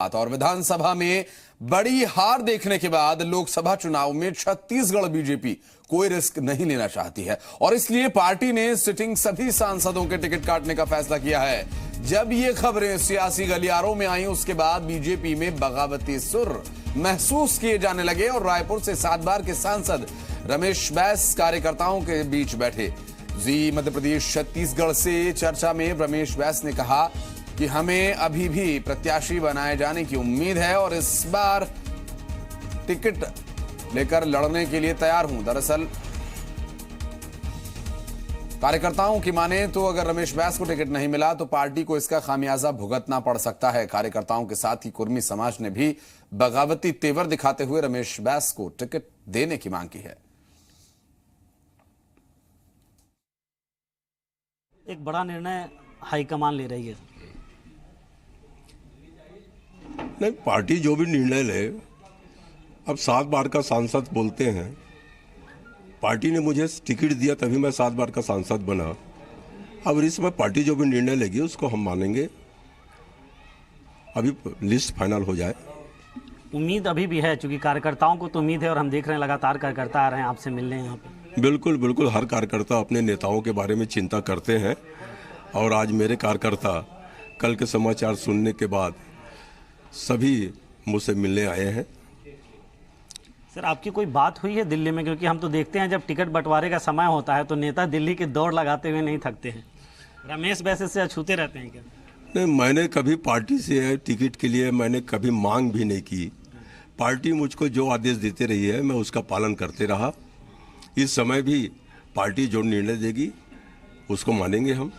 और विधानसभा में बड़ी हार देखने के बाद लोकसभा चुनाव में छत्तीसगढ़ बीजेपी कोई रिस्क नहीं लेना चाहती है और इसलिए पार्टी ने सिटिंग सभी सांसदों के टिकट काटने का फैसला किया है। जब ये खबरें सियासी गलियारों में आई उसके बाद बीजेपी में बगावती सुर महसूस किए जाने लगे और रायपुर से 7 बार के सांसद रमेश बैस कार्यकर्ताओं के बीच बैठे। जी मध्य प्रदेश छत्तीसगढ़ से चर्चा में रमेश बैस ने कहा कि हमें अभी भी प्रत्याशी बनाए जाने की उम्मीद है और इस बार टिकट लेकर लड़ने के लिए तैयार हूं। दरअसल कार्यकर्ताओं की माने तो अगर रमेश बैस को टिकट नहीं मिला तो पार्टी को इसका खामियाजा भुगतना पड़ सकता है। कार्यकर्ताओं के साथ ही कुर्मी समाज ने भी बगावती तेवर दिखाते हुए रमेश बैस को टिकट देने की मांग की है। एक बड़ा निर्णय हाईकमान ले रही है। नहीं, पार्टी जो भी निर्णय ले, अब 7 बार का सांसद बोलते हैं। पार्टी ने मुझे टिकट दिया तभी मैं 7 बार का सांसद बना। अब इस समय पार्टी जो भी निर्णय लेगी उसको हम मानेंगे। अभी लिस्ट फाइनल हो जाए। उम्मीद अभी भी है, क्योंकि कार्यकर्ताओं को तो उम्मीद है और हम देख रहे हैं लगातार कार्यकर्ता आ रहे हैं आपसे मिलने यहाँ पे। बिल्कुल बिल्कुल, हर कार्यकर्ता अपने नेताओं के बारे में चिंता करते हैं और आज मेरे कार्यकर्ता कल के समाचार सुनने के बाद सभी मुझसे मिलने आए हैं। सर, आपकी कोई बात हुई है दिल्ली में? क्योंकि हम तो देखते हैं जब टिकट बंटवारे का समय होता है तो नेता दिल्ली की दौड़ लगाते हुए नहीं थकते हैं। रमेश बैस से अछूते रहते हैं क्या? नहीं, मैंने कभी पार्टी से टिकट के लिए मैंने कभी मांग भी नहीं की। पार्टी मुझको जो आदेश देते रही है मैं उसका पालन करते रहा। इस समय भी पार्टी जो निर्णय देगी उसको मानेंगे हम।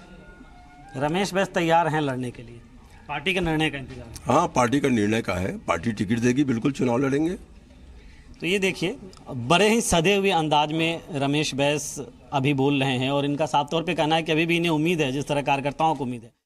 रमेश बैस तैयार हैं लड़ने के लिए? पार्टी के निर्णय का इंतजार? हाँ, पार्टी का निर्णय का है। पार्टी टिकट देगी, बिल्कुल चुनाव लड़ेंगे। तो ये देखिए, बड़े ही सधे हुए अंदाज में रमेश बैस अभी बोल रहे हैं और इनका साफ तौर पे कहना है कि अभी भी इन्हें उम्मीद है, जिस तरह कार्यकर्ताओं को उम्मीद है।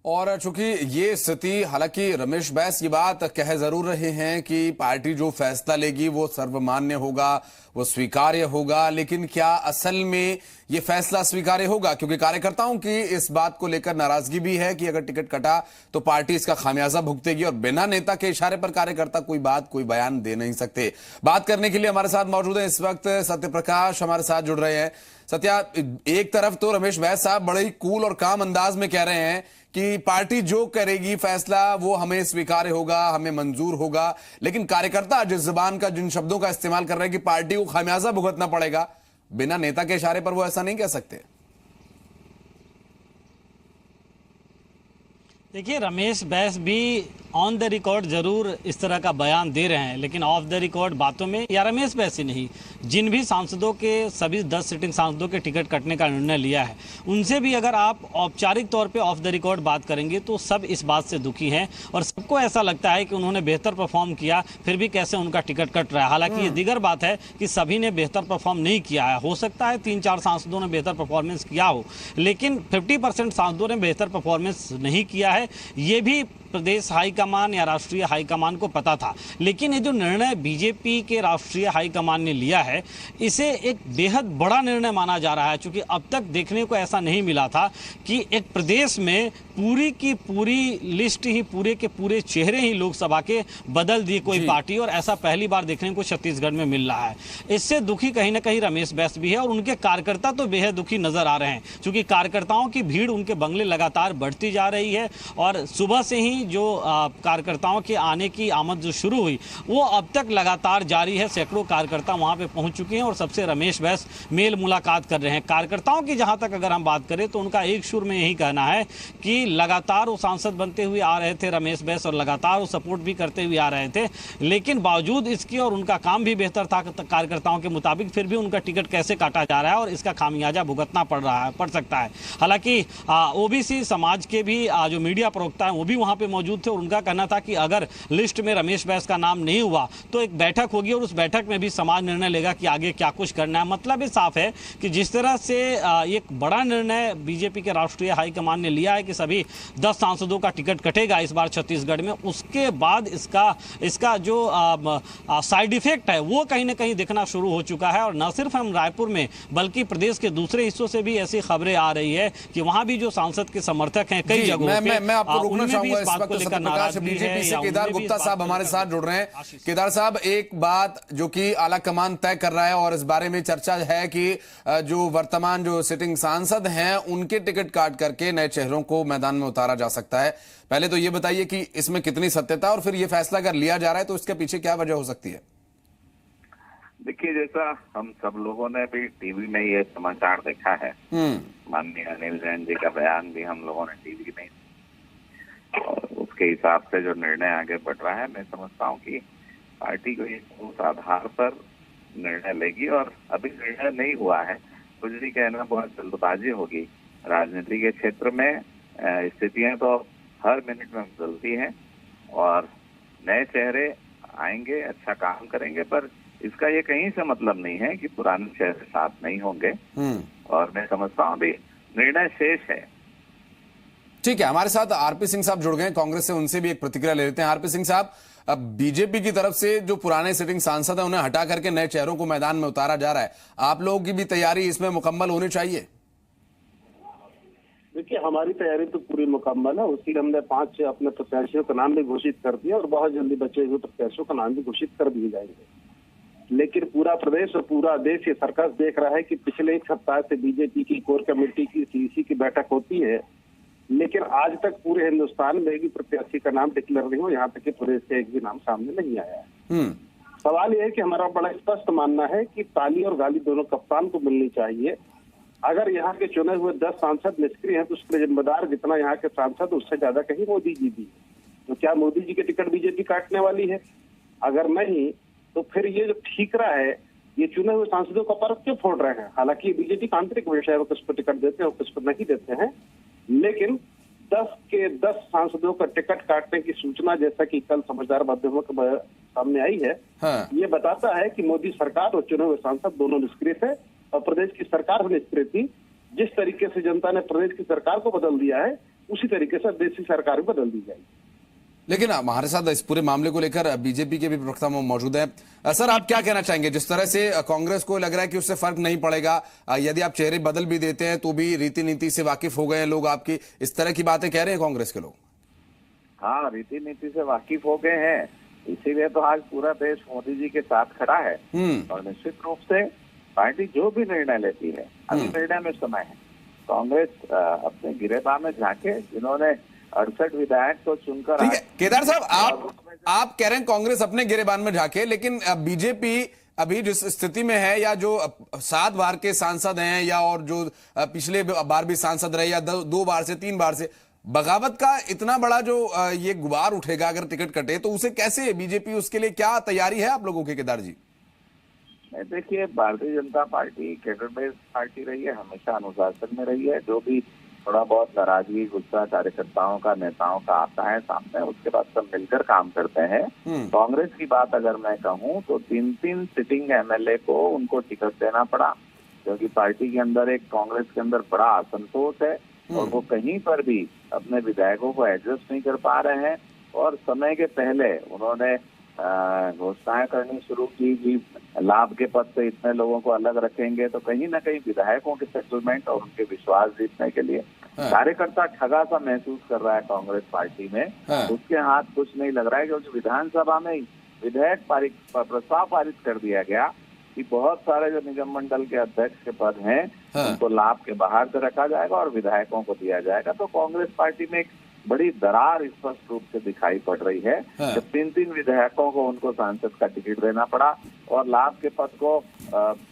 और चूंकि ये स्थिति, हालांकि रमेश बैस ये बात कह जरूर रहे हैं कि पार्टी जो फैसला लेगी वो सर्वमान्य होगा, वो स्वीकार्य होगा, लेकिन क्या असल में ये फैसला स्वीकार्य होगा? क्योंकि कार्यकर्ताओं की इस बात को लेकर नाराजगी भी है कि अगर टिकट कटा तो पार्टी इसका खामियाजा भुगतेगी और बिना नेता के इशारे पर कार्यकर्ता कोई बयान दे नहीं सकते। बात करने के लिए हमारे साथ मौजूद है इस वक्त सत्यप्रकाश, हमारे साथ जुड़ रहे हैं। सत्या, एक तरफ तो रमेश बैस साहब बड़े ही कूल और काम अंदाज में कह रहे हैं कि पार्टी जो करेगी फैसला वो हमें स्वीकार्य होगा, हमें मंजूर होगा, लेकिन कार्यकर्ता जिस जुबान का, जिन शब्दों का इस्तेमाल कर रहे हैं कि पार्टी को खामियाजा भुगतना पड़ेगा, बिना नेता के इशारे पर वो ऐसा नहीं कह सकते। देखिए, रमेश बैस भी ऑन द रिकॉर्ड जरूर इस तरह का बयान दे रहे हैं, लेकिन ऑफ द रिकॉर्ड बातों में, या रमेश बैस ही नहीं, जिन भी सांसदों के, सभी 10 सिटिंग सांसदों के टिकट कटने का निर्णय लिया है, उनसे भी अगर आप औपचारिक तौर पे ऑफ द रिकॉर्ड बात करेंगे तो सब इस बात से दुखी हैं और सबको ऐसा लगता है कि उन्होंने बेहतर परफॉर्म किया, फिर भी कैसे उनका टिकट कट रहा है। हालांकि ये दीगर बात है कि सभी ने बेहतर परफॉर्म नहीं किया है। हो सकता है 3-4 सांसदों ने बेहतर परफॉर्मेंस किया हो, लेकिन 50% सांसदों ने बेहतर परफॉर्मेंस नहीं किया है। ये भी प्रदेश हाईकमान या राष्ट्रीय हाईकमान को पता था, लेकिन ये जो निर्णय बीजेपी के राष्ट्रीय हाईकमान ने लिया है, इसे एक बेहद बड़ा निर्णय माना जा रहा है, क्योंकि अब तक देखने को ऐसा नहीं मिला था कि एक प्रदेश में पूरी की पूरी लिस्ट ही, पूरे के पूरे चेहरे ही लोकसभा के बदल दिए कोई पार्टी, और ऐसा पहली बार देखने को छत्तीसगढ़ में मिल रहा है। इससे दुखी कहीं ना कहीं रमेश बैस भी है और उनके कार्यकर्ता तो बेहद दुखी नजर आ रहे हैं, क्योंकि कार्यकर्ताओं की भीड़ उनके बंगले लगातार बढ़ती जा रही है और सुबह से ही जो कार्यकर्ताओं के आने की आमद जो शुरू हुई वो अब तक लगातार जारी है। सैकड़ों कार्यकर्ता वहां पे पहुंच चुके हैं और सबसे रमेश बैस मेल मुलाकात कर रहे हैं। कार्यकर्ताओं की जहां तक अगर हम बात करें तो उनका एक सुर में यही कहना है कि लगातार वो सांसद बनते हुए आ रहे थे रमेश बैस और लगातार वो सपोर्ट भी करते हुए आ रहे थे, लेकिन बावजूद इसके और उनका काम भी बेहतर था कार्यकर्ताओं के मुताबिक, फिर भी उनका टिकट कैसे काटा जा रहा है और इसका खामियाजा भुगतना पड़ सकता है। हालांकि ओबीसी समाज के भी जो मीडिया प्रवक्ता है वो भी वहां पे मौजूद थे और उनका कहना था कि अगर लिस्ट में रमेश बैस का नाम नहीं हुआ तो एक बैठक होगी और उस बैठक में भी समाज निर्णय लेगा कि आगे क्या कुछ करना है। मतलब ये साफ है कि जिस तरह से एक बड़ा निर्णय बीजेपी के राष्ट्रीय हाईकमान ने लिया है कि सभी 10 सांसदों का टिकट कटेगा इस बार छत्तीसगढ़ में, उसके बाद इसका जो साइड इफेक्ट है वो कहीं ना कहीं दिखना शुरू हो चुका है। और न सिर्फ हम रायपुर में बल्कि प्रदेश के दूसरे हिस्सों से भी ऐसी खबरें आ रही है कि वहां भी जो सांसद के समर्थक हैं कई जगहों पे, मैं आपको रोकना चाहूंगा इस बात वक्त को लेकर सत्य प्रकाश नाराजगी है बीजेपी से या केदार उनमें भी गुप्ता इस साहब बात को हमारे लेकर साथ जुड़ रहे हैं। आशीष। केदार साहब, एक बात जो कि आला कमान तय कर रहा है और इस बारे में चर्चा है कि जो वर्तमान जो सिटिंग सांसद हैं उनके टिकट काट करके नए चेहरों को मैदान में उतारा जा सकता है। पहले तो ये बताइए कि इसमें कितनी सत्यता, और फिर ये फैसला अगर लिया जा रहा है तो इसके पीछे क्या वजह हो सकती है? देखिए, जैसा हम सब लोगों ने भी टीवी में ये समाचार देखा है, माननीय अनिल जैन जी का बयान भी हम लोगों ने टीवी में, और उसके हिसाब से जो निर्णय आगे बढ़ रहा है, मैं समझता हूँ कि पार्टी को एक उस आधार पर निर्णय लेगी, और अभी निर्णय नहीं हुआ है। कुछ भी कहना बहुत जल्दबाजी होगी। राजनीति के क्षेत्र में स्थितियां तो हर मिनट में बदलती हैं, और नए चेहरे आएंगे, अच्छा काम करेंगे, पर इसका ये कहीं से मतलब नहीं है कि पुराने चेहरे साथ नहीं होंगे। और मैं समझता हूँ अभी निर्णय शेष है। ठीक है, हमारे साथ आरपी सिंह साहब जुड़ गए कांग्रेस से, उनसे भी एक प्रतिक्रिया ले लेते हैं। आरपी सिंह साहब, अब बीजेपी की तरफ से जो पुराने सिटिंग सांसद हैं उन्हें हटा करके नए चेहरों को मैदान में उतारा जा रहा है, आप लोगों की भी तैयारी इसमें मुकम्मल होनी चाहिए? देखिए, हमारी तैयारी तो पूरी मुकम्मल है। उसकी हमने 5 अपने प्रत्याशियों का नाम भी घोषित कर दिया, और बहुत जल्दी बचे हुए प्रत्याशियों का नाम भी घोषित कर दिए जाएंगे। लेकिन पूरा प्रदेश और पूरा देश ये सर्कस देख रहा है कि पिछले एक सप्ताह से बीजेपी की कोर कमेटी की सीईसी की बैठक होती है, लेकिन आज तक पूरे हिंदुस्तान में भी प्रत्याशी का नाम डिक्लेयर नहीं हो, यहाँ तक कि प्रदेश से एक भी नाम सामने नहीं आया है। सवाल यह है कि हमारा बड़ा स्पष्ट मानना है कि ताली और गाली दोनों कप्तान को मिलनी चाहिए। अगर यहाँ के चुने हुए 10 सांसद निष्क्रिय हैं तो उसके जिम्मेदार जितना यहाँ के सांसद, उससे ज्यादा कहीं मोदी जी भी। तो क्या मोदी जी के टिकट बीजेपी काटने वाली है? अगर नहीं, तो फिर ये जो ठीकरा है, ये चुने हुए सांसदों का पर्व क्यों फोड़ रहे हैं? हालांकि बीजेपी का आंतरिक विषय है, वो किस पर टिकट देते हैं और किस पर नहीं देते हैं, लेकिन 10 के 10 सांसदों का टिकट काटने की सूचना, जैसा कि कल समझदार माध्यमों के सामने आई है, ये बताता है कि मोदी सरकार और चुने हुए सांसद दोनों निष्क्रिय थे, और प्रदेश की सरकार भी निष्क्रिय थी। जिस तरीके से जनता ने प्रदेश की सरकार को बदल दिया है, उसी तरीके से देश की सरकार भी बदल दी जाएगी। लेकिन हमारे साथ इस पूरे मामले को लेकर बीजेपी के भी प्रवक्ता मौजूद हैं। सर, आप क्या कहना चाहेंगे? जिस तरह से कांग्रेस को लग रहा है कि उससे फर्क नहीं पड़ेगा, यदि आप चेहरे बदल भी देते हैं तो भी रीति नीति से वाकिफ हो गए हैं लोग आपकी, इस तरह की बातें कह रहे हैं कांग्रेस के लोग। हाँ, रीति नीति से वाकिफ हो गए हैं, इसीलिए तो आज पूरा देश मोदी जी के साथ खड़ा है। और निश्चित रूप से पार्टी जो भी निर्णय लेती है, अभी निर्णय में समय है। कांग्रेस अपने गिरेबान में झांके, जिन्होंने 68 विधायक को चुनकर। ठीक है केदार साहब, आप कह रहे हैं कांग्रेस अपने गिरेबान में झांके, लेकिन बीजेपी अभी जिस स्थिति में है, या जो 7 बार के सांसद हैं, या और जो पिछले बार भी सांसद रहे, या 2 बार से 3 बार से, बगावत का इतना बड़ा जो ये गुबार उठेगा अगर टिकट कटे, तो उसे कैसे बीजेपी, उसके लिए क्या तैयारी है आप लोगों की, केदार जी? देखिए, Bharatiya Janata party cadre based party रही है, हमेशा अनुशासन में रही है। जो भी थोड़ा बहुत नाराजगी, गुस्सा कार्यकर्ताओं का, नेताओं का आता है सामने, उसके बाद सब मिलकर काम करते हैं। कांग्रेस की बात अगर मैं कहूँ तो 3-3 सिटिंग एमएलए को उनको टिकट देना पड़ा, क्योंकि पार्टी के अंदर एक कांग्रेस के अंदर बड़ा असंतोष है, और वो कहीं पर भी अपने विधायकों को एडजस्ट नहीं कर पा रहे हैं। और समय के पहले उन्होंने घोषणाएं करनी शुरू की कि लाभ के पद से इतने लोगों को अलग रखेंगे, तो कहीं ना कहीं विधायकों के सेटलमेंट और उनके विश्वास जीतने के लिए कार्यकर्ता ठगा सा महसूस कर रहा है कांग्रेस पार्टी में। उसके हाथ कुछ नहीं लग रहा है, क्योंकि विधानसभा में विधेयक प्रस्ताव पारित कर दिया गया कि बहुत सारे जो निगम मंडल के अध्यक्ष के पद हैं उनको लाभ के बाहर से रखा जाएगा और विधायकों को दिया जाएगा। तो कांग्रेस पार्टी में एक बड़ी दरार स्पष्ट रूप से दिखाई पड़ रही है। जब 3-3 विधायकों को उनको सांसद का टिकट देना पड़ा, और लाभ के पद को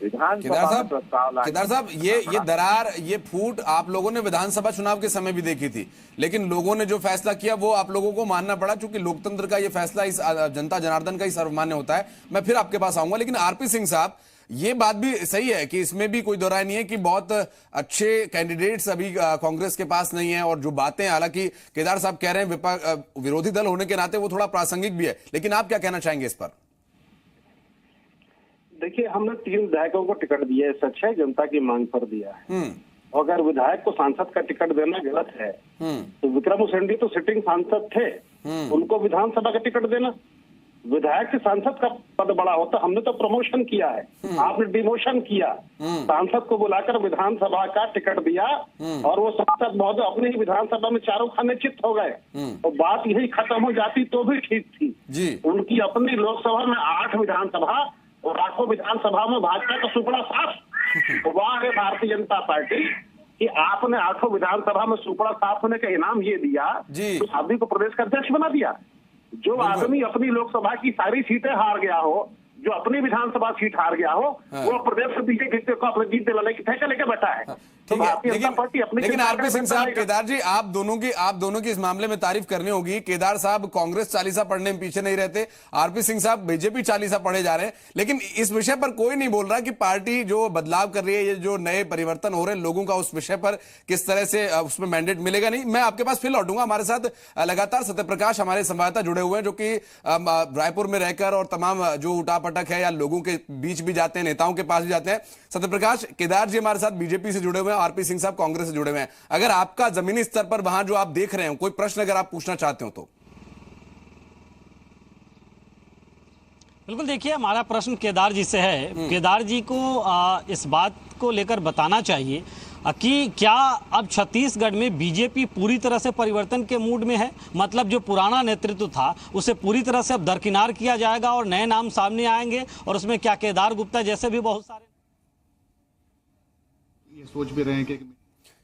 विधानसभा में प्रस्ताव लाया। केदार साहब, ये दरार, ये फूट आप लोगों ने विधानसभा चुनाव के समय भी देखी थी, लेकिन लोगों ने जो फैसला किया वो आप लोगों को मानना पड़ा, क्योंकि लोकतंत्र का ये फैसला इस जनता जनार्दन का ही सर्वमान्य होता है। मैं फिर आपके पास आऊंगा, लेकिन आरपी सिंह साहब, ये बात भी सही है कि इसमें भी कोई दो राय नहीं है कि बहुत अच्छे कैंडिडेट्स अभी कांग्रेस के पास नहीं है, और जो बातें हालांकि केदार साहब कह रहे हैं विरोधी दल होने के नाते वो थोड़ा प्रासंगिक भी है, लेकिन आप क्या कहना चाहेंगे इस पर? देखिए, हमने 3 विधायकों को टिकट दिया है, सच है, जनता की मांग पर दिया है। और अगर विधायक को सांसद का टिकट देना गलत है, तो विक्रम उसेंडी तो सिटिंग सांसद थे, उनको विधानसभा का टिकट देना, विधायक से सांसद का पद बड़ा होता, हमने तो प्रमोशन किया है, आपने डिमोशन किया। सांसद को बुलाकर विधानसभा का टिकट दिया और वो सांसद महोदय अपने ही विधानसभा में चारों खाने चित्त हो गए, तो बात यही खत्म हो जाती तो भी ठीक थी जी। उनकी अपनी लोकसभा में 8 विधानसभा और 8 विधानसभा में भाजपा का सुपड़ा साफ। वाह है भारतीय जनता पार्टी कि आपने 8 विधानसभा में सुपड़ा साफ होने का इनाम ये दिया, तो आदमी को प्रदेश का अध्यक्ष बना दिया। जो आदमी अपनी लोकसभा की सारी सीटें हार गया हो, जो अपनी विधानसभा सीट हार गया हो, वो प्रदेश से बीजेपी को अपने जीत दिलाने की ठेका लेके बैठा है। ठीक है, लेकिन आरपी सिंह साहब, केदार जी, आप दोनों की इस मामले में तारीफ करनी होगी। केदार साहब कांग्रेस चालीसा पढ़ने में पीछे नहीं रहते, आरपी सिंह साहब बीजेपी चालीसा पढ़े जा रहे हैं, लेकिन इस विषय पर कोई नहीं बोल रहा कि पार्टी जो बदलाव कर रही है, ये जो नए परिवर्तन हो रहे हैं लोगों का, उस विषय पर किस तरह से उसमें मैंडेट मिलेगा। नहीं, मैं आपके पास फिर लौटूंगा। हमारे साथ लगातार सत्यप्रकाश हमारे संवाददाता जुड़े हुए हैं, जो कि रायपुर में रहकर और तमाम जो उठापटक है या लोगों के बीच भी जाते हैं, नेताओं के पास भी जाते हैं। सत्यप्रकाश, केदार जी हमारे साथ बीजेपी से जुड़े हुए हैं, आरपी सिंह साहब कांग्रेस से जुड़े हुए हैं। अगर आपका जमीनी स्तर पर वहां जो आप देख रहे हो, कोई प्रश्न अगर आप पूछना चाहते हो तो। बिल्कुल, देखिए हमारा प्रश्न केदार जी से है। केदार जी को इस बात को लेकर बताना चाहिए कि क्या अब छत्तीसगढ़ में बीजेपी पूरी तरह से परिवर्तन के मूड में है, मतलब जो पुराना नेतृत्व था उसे पूरी तरह से अब दरकिनार किया जाएगा और नए नाम सामने आएंगे, और उसमें क्या केदार गुप्ता जैसे भी बहुत सारे ये सोच भी रहे हैं कि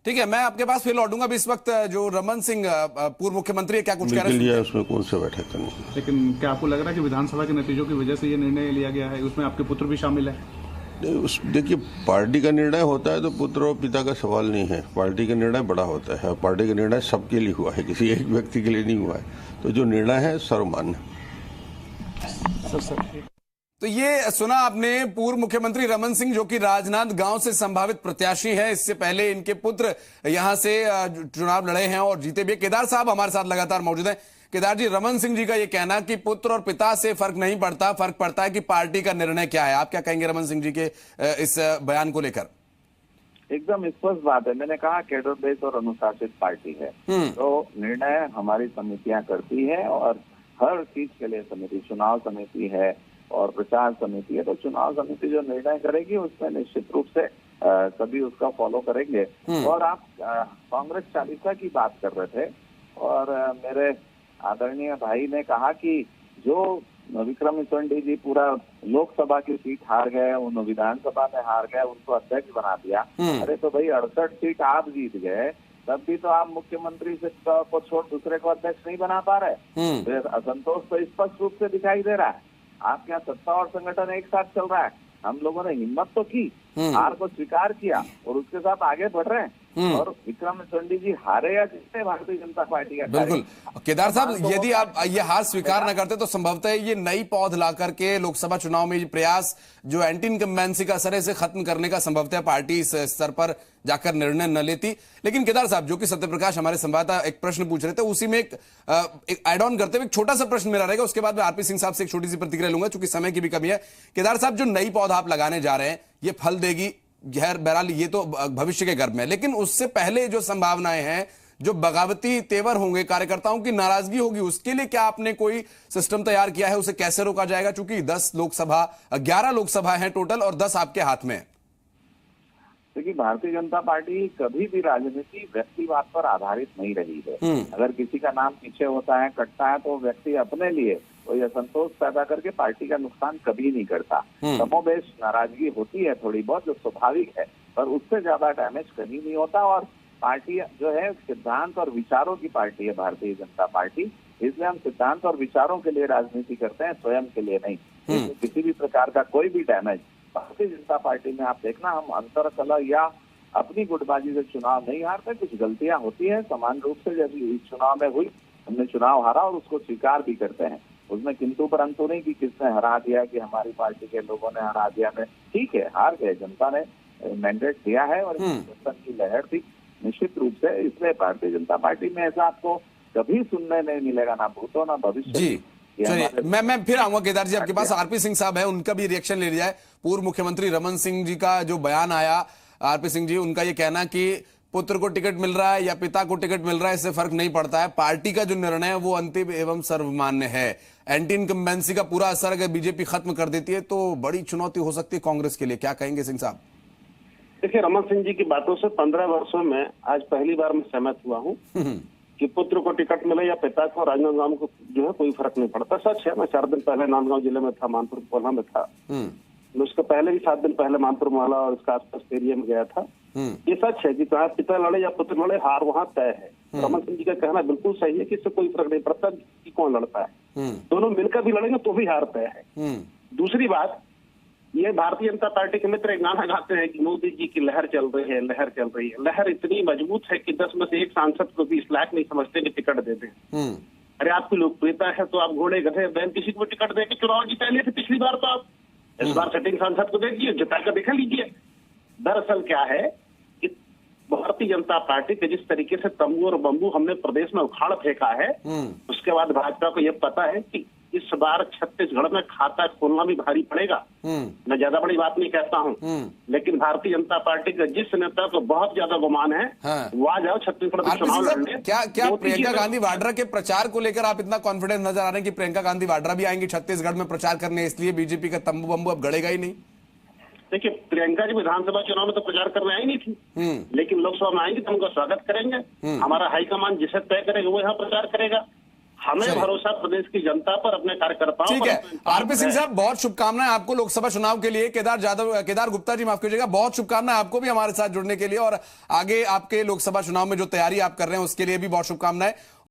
ठीक है, मैं आपके पास फिर लौटूंगा। इस वक्त जो रमन सिंह पूर्व मुख्यमंत्री है, क्या कुछ कह रहे हैं? उसमें कौन से बैठक करनी, लेकिन क्या आपको लग रहा है कि विधानसभा के नतीजों की वजह से ये निर्णय लिया गया है? उसमें आपके पुत्र भी शामिल है? देखिए, पार्टी का निर्णय होता है तो पुत्र और पिता का सवाल नहीं है। पार्टी का निर्णय बड़ा होता है, पार्टी का निर्णय सबके लिए हुआ है, किसी एक व्यक्ति के लिए नहीं हुआ है। तो जो निर्णय है सर्वमान्य। तो ये सुना आपने पूर्व मुख्यमंत्री रमन सिंह, जो कि राजनांदगांव से संभावित प्रत्याशी हैं। इससे पहले इनके पुत्र यहां से चुनाव लड़े हैं और जीते भी। केदार साहब हमारे साथ लगातार मौजूद हैं। केदार जी, रमन सिंह जी का ये कहना कि पुत्र और पिता से फर्क नहीं पड़ता, फर्क पड़ता है कि पार्टी का निर्णय क्या है। आप क्या कहेंगे रमन सिंह जी के इस बयान को लेकर? एकदम स्पष्ट बात है। मैंने कहा कैडर बेस्ड और अनुशासित पार्टी है, तो निर्णय हमारी समितियां करती है और हर चीज के लिए समिति, चुनाव समिति है और प्रचार समिति है, तो चुनाव समिति जो निर्णय करेगी उसमें निश्चित रूप से सभी उसका फॉलो करेंगे। और आप कांग्रेस चालीसा की बात कर रहे थे और मेरे आदरणीय भाई ने कहा कि जो विक्रम निशंडी जी पूरा लोकसभा की सीट हार गए, उन विधानसभा में हार गए, उनको अध्यक्ष बना दिया। अरे तो भाई 68 सीट आप जीत गए, तब भी तो आप मुख्यमंत्री से को छोड़ दूसरे को अध्यक्ष नहीं बना पा रहे। तो असंतोष तो स्पष्ट रूप से दिखाई दे रहा है। आपके यहाँ सत्ता और संगठन एक साथ चल रहा है, हम लोगों ने हिम्मत तो की, हार को स्वीकार किया और उसके साथ आगे बढ़ रहे हैं। और विक्रम निशंडी जी हारे या जीते, भारतीय जनता पार्टी का बिल्कुल। केदार साहब, यदि आप ये हार स्वीकार न करते तो संभवतः ये नई पौध ला करके लोकसभा चुनाव में ये प्रयास जो एंटी इनकम्बेंसी का सरे से खत्म करने का संभवतः पार्टी इस स्तर पर जाकर निर्णय न लेती। लेकिन केदार साहब, जो कि सत्यप्रकाश हमारे संवाददाता एक प्रश्न पूछ रहे थे, उसी में एक एड ऑन करते हुए एक छोटा सा प्रश्न मेरा रहेगा, उसके बाद मैं आरपी सिंह साहब से एक छोटी सी प्रतिक्रिया लूंगा, चूंकि समय की भी कमी है। केदार साहब, जो नई पौधा आप लगाने जा रहे हैं ये फल देगी, गैर बहरहाल ये तो भविष्य के गर्भ में, लेकिन उससे पहले जो संभावनाएं हैं, जो बगावती तेवर होंगे, कार्यकर्ताओं की नाराजगी होगी, उसके लिए क्या आपने कोई सिस्टम तैयार किया है? उसे कैसे रोका जाएगा? चूंकि 11 लोकसभा है टोटल और 10 आपके हाथ में है। देखिए, भारतीय जनता पार्टी कभी भी राजनीति व्यक्तिवाद पर आधारित नहीं रही है। अगर किसी का नाम पीछे होता है, कटता है, तो व्यक्ति अपने लिए कोई असंतोष पैदा करके पार्टी का नुकसान कभी नहीं करता। कमोबेश नाराजगी होती है थोड़ी बहुत, जो स्वाभाविक है, पर उससे ज्यादा डैमेज कहीं नहीं होता। और पार्टी जो है सिद्धांत और विचारों की पार्टी है भारतीय जनता पार्टी, इसलिए हम सिद्धांत और विचारों के लिए राजनीति करते हैं, स्वयं के लिए नहीं। किसी भी प्रकार का कोई भी डैमेज भारतीय जनता पार्टी में आप देखना, हम अंतरकलह या अपनी गुटबाजी से चुनाव नहीं हारते। कुछ गलतियां होती है समान रूप से, जैसे इस चुनाव में हुई, हमने चुनाव हारा और उसको स्वीकार भी करते हैं। उसमें किंतु परंतु नहीं कि किसने हरा दिया, कि हमारी पार्टी के लोगों ने हरा दिया। ठीक है, हार गए, जनता ने मैंडेट दिया है और परिवर्तन की लहर थी निश्चित रूप से। इसलिए भारतीय जनता पार्टी में ऐसा आपको कभी सुनने नहीं मिलेगा, ना भूतो ना भविष्य। जी, चलिए मैं फिर आऊंगा केदार जी आपके पास। आरपी सिंह साहब है, उनका भी रिएक्शन ले लिया है। पूर्व मुख्यमंत्री रमन सिंह जी का जो बयान आया, आरपी सिंह जी, उनका ये कहना कि पुत्र को टिकट मिल रहा है या पिता को टिकट मिल रहा है, इससे फर्क नहीं पड़ता है। पार्टी का जो निर्णय है वो अंतिम एवं सर्वमान्य है। एंटी इनकम्बेंसी का पूरा असर अगर बीजेपी खत्म कर देती है तो बड़ी चुनौती हो सकती है कांग्रेस के लिए। क्या कहेंगे सिंह साहब? देखिए, रमन सिंह जी की बातों से 15 वर्षों में आज पहली बार मैं सहमत हुआ हूँ कि पुत्र को टिकट मिले या पिता को, राजनांदगांव को जो है कोई फर्क नहीं पड़ता। सच है, मैं 4 दिन पहले नांदगांव जिले में था, मानपुर कोल्हा में था। उसके पहले भी 7 दिन पहले मानपुर मोहल्ला और इसका आसपास एरिया में गया था। ये सच है कि कहा पिता लड़े या पुत्र लड़े, हार वहाँ तय है। रमन सिंह जी का कहना बिल्कुल सही है कि इससे कोई फर्क नहीं पड़ता कि कौन लड़ता है, दोनों मिलकर भी लड़ेंगे तो भी हार तय है। दूसरी बात, ये भारतीय जनता पार्टी के मित्र एक गाना गाते हैं कि मोदी जी की लहर चल रही है, लहर चल रही है। लहर इतनी मजबूत है कि 10 में से एक सांसद को भी इस लायक नहीं समझते कि टिकट दे दें। अरे आपकी लोकप्रियता है तो आप घोड़े गधे बैल किसी को टिकट देके चुनाव जीता लिए थे पिछली बार, तो आप इस बार सेटिंग सांसद को दे दीजिए, जिताकर दिखा लीजिए। दरअसल क्या है कि भारतीय जनता पार्टी के जिस तरीके से तंबू और बम्बू हमने प्रदेश में उखाड़ फेंका है, उसके बाद भाजपा को यह पता है कि इस बार छत्तीसगढ़ में खाता खोलना भी भारी पड़ेगा। मैं ज्यादा बड़ी बात नहीं कहता हूँ, लेकिन भारतीय जनता पार्टी के जिस नेता को बहुत ज्यादा गुमान है वो आ जाओ छत्तीसगढ़ में चुनाव लड़ने। क्या प्रियंका गांधी वाड्रा के प्रचार को लेकर आप इतना कॉन्फिडेंस नजर आ रहे हैं कि प्रियंका गांधी वाड्रा भी आएंगी छत्तीसगढ़ में प्रचार करने, इसलिए बीजेपी का तंबू बम्बू अब गड़ेगा ही नहीं? देखिए, प्रियंका जी विधानसभा चुनाव में तो प्रचार करने आई नहीं थी, लेकिन लोकसभा में आएंगे तो उनका स्वागत करेंगे। हमारा हाईकमान जिसे तय करेगा वो यहाँ प्रचार करेगा। हमें भरोसा प्रदेश की जनता पर, अपने कार्यकर्ताओं पर। ठीक है, आरपी सिंह साहब बहुत शुभकामनाएं आपको लोकसभा चुनाव के लिए। केदार गुप्ता जी माफ कीजिएगा, बहुत शुभकामनाएं आपको भी हमारे साथ जुड़ने के लिए और आगे आपके लोकसभा चुनाव में जो तैयारी आप कर रहे हैं उसके लिए भी बहुत शुभकामनाएं।